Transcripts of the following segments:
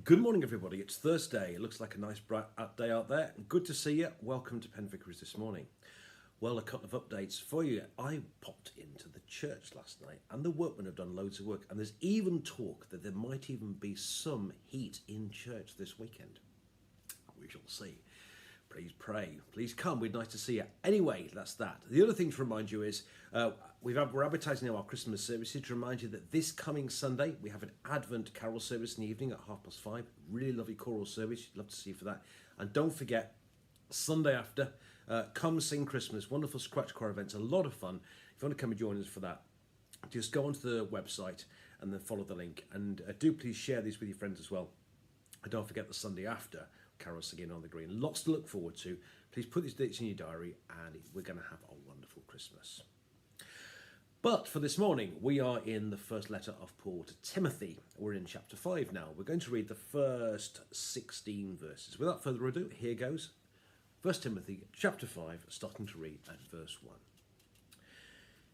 Good morning, everybody. It's Thursday. It looks like a nice bright day out there. Good to see you. Welcome to Penn Vicarage this morning. Well, a couple of updates for you. I popped into the church last night and the workmen have done loads of work, and there's even talk that there might even be some heat in church this weekend. We shall see. Please pray. Please come. We'd nice to see you. Anyway, that's that. The other thing to remind you is we're advertising now our Christmas services to remind you that this coming Sunday we have an Advent carol service in the evening at 5:30. Really lovely choral service. Love to see you for that. And don't forget, Sunday after, come sing Christmas. Wonderful scratch choir events. A lot of fun. If you want to come and join us for that, just go onto the website and then follow the link. And do please share these with your friends as well. And don't forget the Sunday after, carol singing on the green. Lots to look forward to. Please put these dates in your diary and we're going to have a wonderful Christmas. But for this morning, we are in the first letter of Paul to Timothy. We're in chapter 5 now. We're going to read the first 16 verses. Without further ado, here goes. 1 Timothy chapter 5, starting to read at verse 1.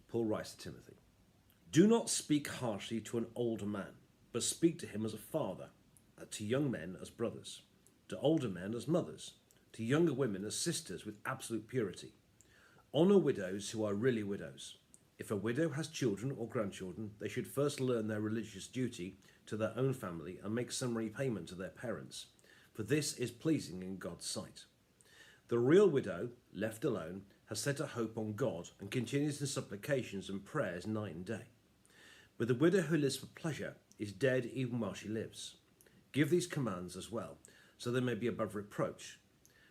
Paul writes to Timothy, "Do not speak harshly to an older man, but speak to him as a father, to young men as brothers, to older men as mothers, to younger women as sisters with absolute purity. Honour widows who are really widows. If a widow has children or grandchildren, they should first learn their religious duty to their own family and make some repayment to their parents, for this is pleasing in God's sight. The real widow, left alone, has set her hope on God and continues in supplications and prayers night and day. But the widow who lives for pleasure is dead even while she lives. Give these commands as well, so they may be above reproach.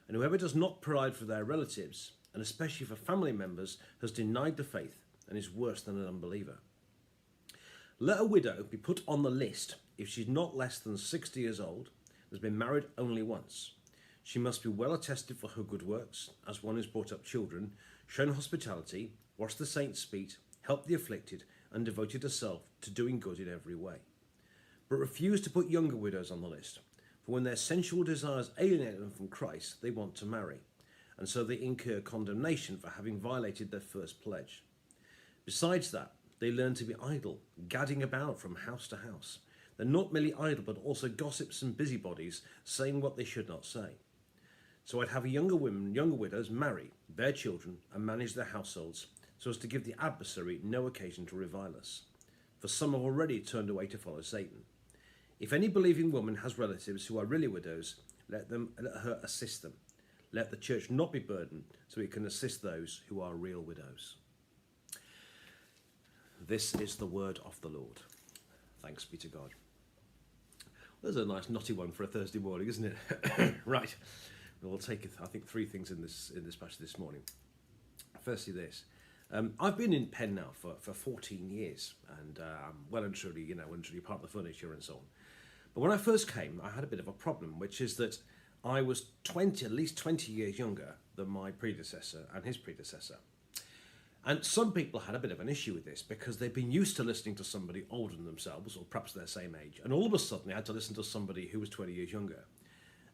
And whoever does not provide for their relatives, and especially for family members, has denied the faith and is worse than an unbeliever. Let a widow be put on the list if she's not less than 60 years old, has been married only once. She must be well attested for her good works, as one who's brought up children, shown hospitality, washed the saints' feet, helped the afflicted, and devoted herself to doing good in every way. But refuse to put younger widows on the list, for when their sensual desires alienate them from Christ, they want to marry, and so they incur condemnation for having violated their first pledge. Besides that, they learn to be idle, gadding about from house to house. They're not merely idle, but also gossips and busybodies, saying what they should not say. So I'd have younger widows marry, bear children, and manage their households, so as to give the adversary no occasion to revile us. For some have already turned away to follow Satan. If any believing woman has relatives who are really widows, let her assist them. Let the church not be burdened, so it can assist those who are real widows." This is the word of the Lord. Thanks be to God. Well, there's a nice knotty one for a Thursday morning, isn't it? Right. We'll take, I think, three things in this passage this morning. Firstly, this. I've been in Penn now for 14 years, and I'm well and truly part of the furniture and so on. But when I first came, I had a bit of a problem, which is that I was at least 20 years younger than my predecessor and his predecessor. And some people had a bit of an issue with this because they'd been used to listening to somebody older than themselves, or perhaps their same age, and all of a sudden they had to listen to somebody who was 20 years younger.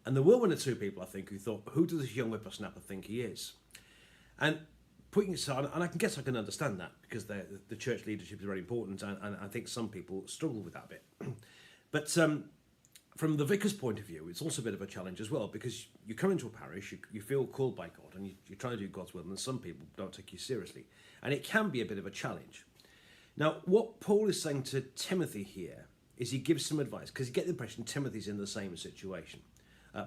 And there were one or two people, I think, who thought, who does this young whippersnapper think he is? And putting aside, and I can understand that because the church leadership is very important, and I think some people struggle with that bit. But from the vicar's point of view, it's also a bit of a challenge as well, because you come into a parish, you feel called by God, and you try to do God's will, and some people don't take you seriously. And it can be a bit of a challenge. Now, what Paul is saying to Timothy here is he gives some advice, because you get the impression Timothy's in the same situation.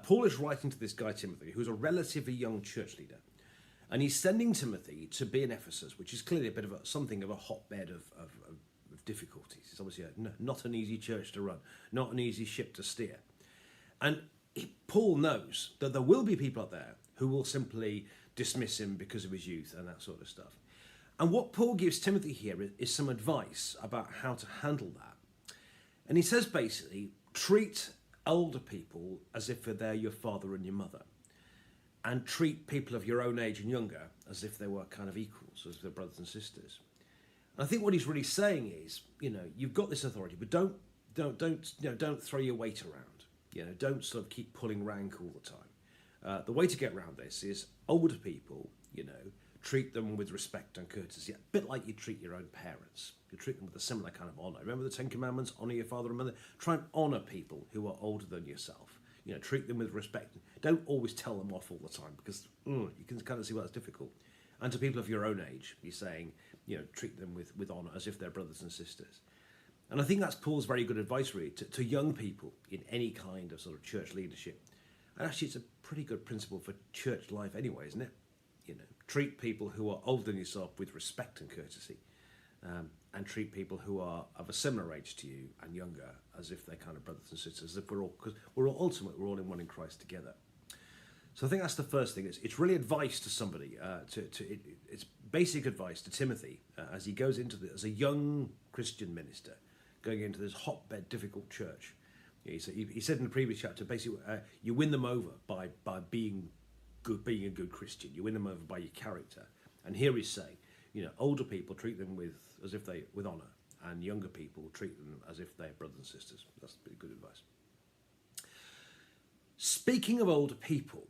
Paul is writing to this guy, Timothy, who's a relatively young church leader. And he's sending Timothy to be in Ephesus, which is clearly a bit of something of a hotbed of difficulties. It's obviously not an easy church to run, not an easy ship to steer. And Paul knows that there will be people out there who will simply dismiss him because of his youth and that sort of stuff. And what Paul gives Timothy here is some advice about how to handle that. And he says basically, treat older people as if they're your father and your mother, and treat people of your own age and younger as if they were kind of equals, as their brothers and sisters. And I think what he's really saying is, you've got this authority, but don't throw your weight around. Don't sort of keep pulling rank all the time. The way to get around this is older people, treat them with respect and courtesy, a bit like you treat your own parents. You treat them with a similar kind of honour. Remember the Ten Commandments? Honour your father and mother. Try and honour people who are older than yourself. Treat them with respect. Don't always tell them off all the time, because you can kind of see why that's difficult. And to people of your own age, he's saying, treat them with honour as if they're brothers and sisters. And I think that's Paul's very good advice, really, to young people in any kind of sort of church leadership. And actually, it's a pretty good principle for church life anyway, isn't it? Treat people who are older than yourself with respect and courtesy, and treat people who are of a similar age to you and younger as if they're kind of brothers and sisters, as if we're all ultimately we're all in one in Christ together. So I think that's the first thing. It's really advice to somebody. It's basic advice to Timothy as he goes into as a young Christian minister going into this hotbed, difficult church. He said in the previous chapter, basically, you win them over by being a good Christian. You win them over by your character. And here he's saying, older people treat them with honour, and younger people treat them as if they're brothers and sisters. That's pretty good advice. Speaking of older people,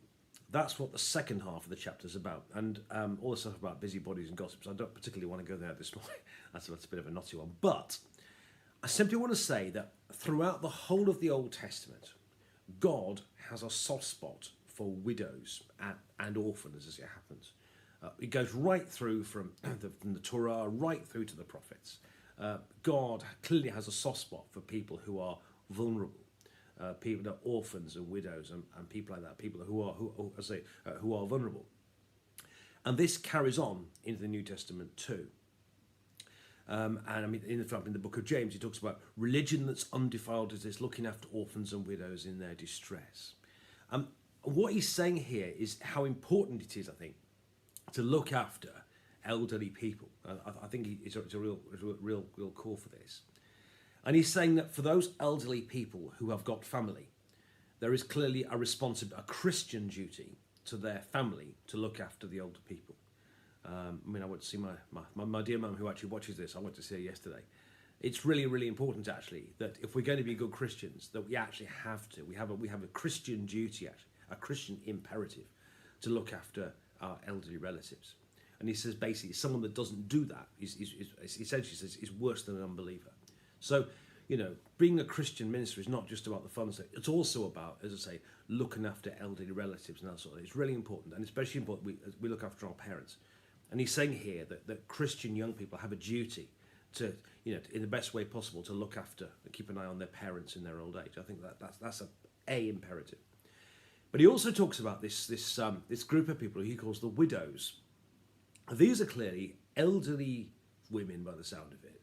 that's what the second half of the chapter is about, and all the stuff about busybodies and gossips. I don't particularly want to go there this morning. That's a bit of a knotty one, but I simply want to say that throughout the whole of the Old Testament, God has a soft spot for widows and orphans, as it happens. It goes right through from the Torah right through to the prophets. God clearly has a soft spot for people who are vulnerable, people that are orphans and widows and people like that, people who are vulnerable. And this carries on into the New Testament too. And I mean, in the book of James, he talks about religion that's undefiled is this, looking after orphans and widows in their distress. What he's saying here is how important it is, I think, to look after elderly people. I think it's a real call for this. And he's saying that for those elderly people who have got family, there is clearly a Christian duty to their family to look after the older people. I went to see my dear mum who actually watches this. I went to see her yesterday. It's really, really important, actually, that if we're going to be good Christians, that we actually have to. We have a Christian duty, actually, a Christian imperative to look after our elderly relatives. And he says basically someone that doesn't do that is essentially says is worse than an unbeliever. So, being a Christian minister is not just about the fun stuff. It's also about, as I say, looking after elderly relatives and that sort of thing. It's really important, and especially important we look after our parents. And he's saying here that Christian young people have a duty to, in the best way possible, to look after and keep an eye on their parents in their old age. I think that's a imperative. But he also talks about this group of people he calls the widows. These are clearly elderly women, by the sound of it,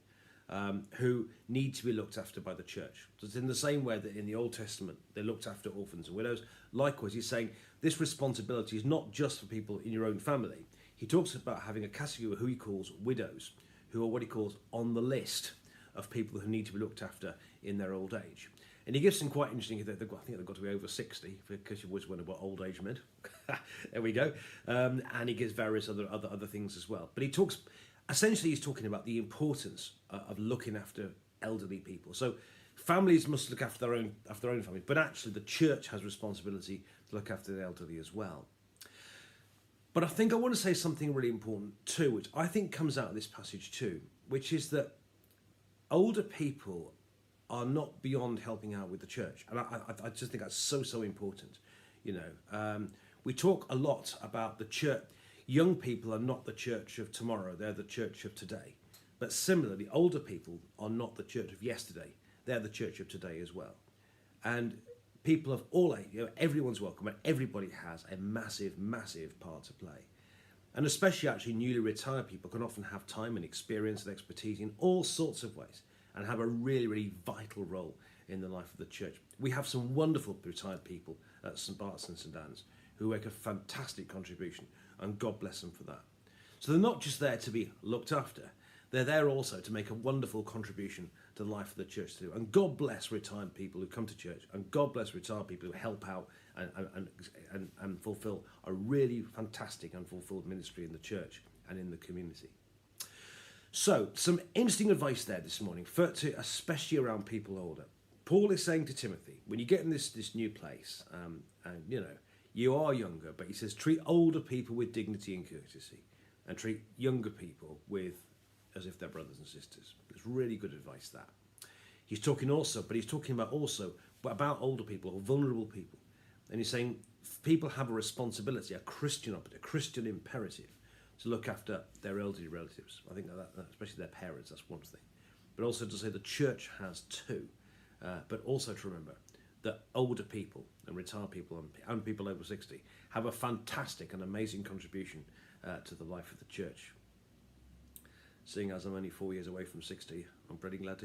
who need to be looked after by the church. So it's in the same way that in the Old Testament they looked after orphans and widows. Likewise, he's saying this responsibility is not just for people in your own family. He talks about having a category who he calls widows, who are what he calls on the list of people who need to be looked after in their old age. And he gives some quite interesting, I think they've got to be over 60, because you always wonder what old age meant. There we go. And he gives various other things as well. But he's talking about the importance of looking after elderly people. So families must look after their own family, but actually the church has responsibility to look after the elderly as well. But I think I want to say something really important too, which I think comes out of this passage too, which is that older people are not beyond helping out with the church. And I just think that's so important. We talk a lot about the church. Young people are not the church of tomorrow, they're the church of today. But similarly, older people are not the church of yesterday, they're the church of today as well. And people of all age, everyone's welcome, and everybody has a massive part to play. And especially actually newly retired people can often have time and experience and expertise in all sorts of ways and have a really, really vital role in the life of the church. We have some wonderful retired people at St Bart's and St Anne's who make a fantastic contribution, and God bless them for that. So they're not just there to be looked after, they're there also to make a wonderful contribution to the life of the church too. And God bless retired people who come to church, and God bless retired people who help out and fulfill a really fantastic and fulfilled ministry in the church and in the community. So, some interesting advice there this morning, especially around people older. Paul is saying to Timothy, when you get in this new place, and you are younger, but he says, treat older people with dignity and courtesy. and treat younger people as if they're brothers and sisters. It's really good advice, that. He's talking about older people or vulnerable people. And he's saying people have a responsibility, a Christian imperative, to look after their elderly relatives. I think that especially their parents, that's one thing. But also to say the church has too. But also to remember that older people and retired people and people over 60 have a fantastic and amazing contribution to the life of the church. Seeing as I'm only 4 years away from 60, I'm pretty glad to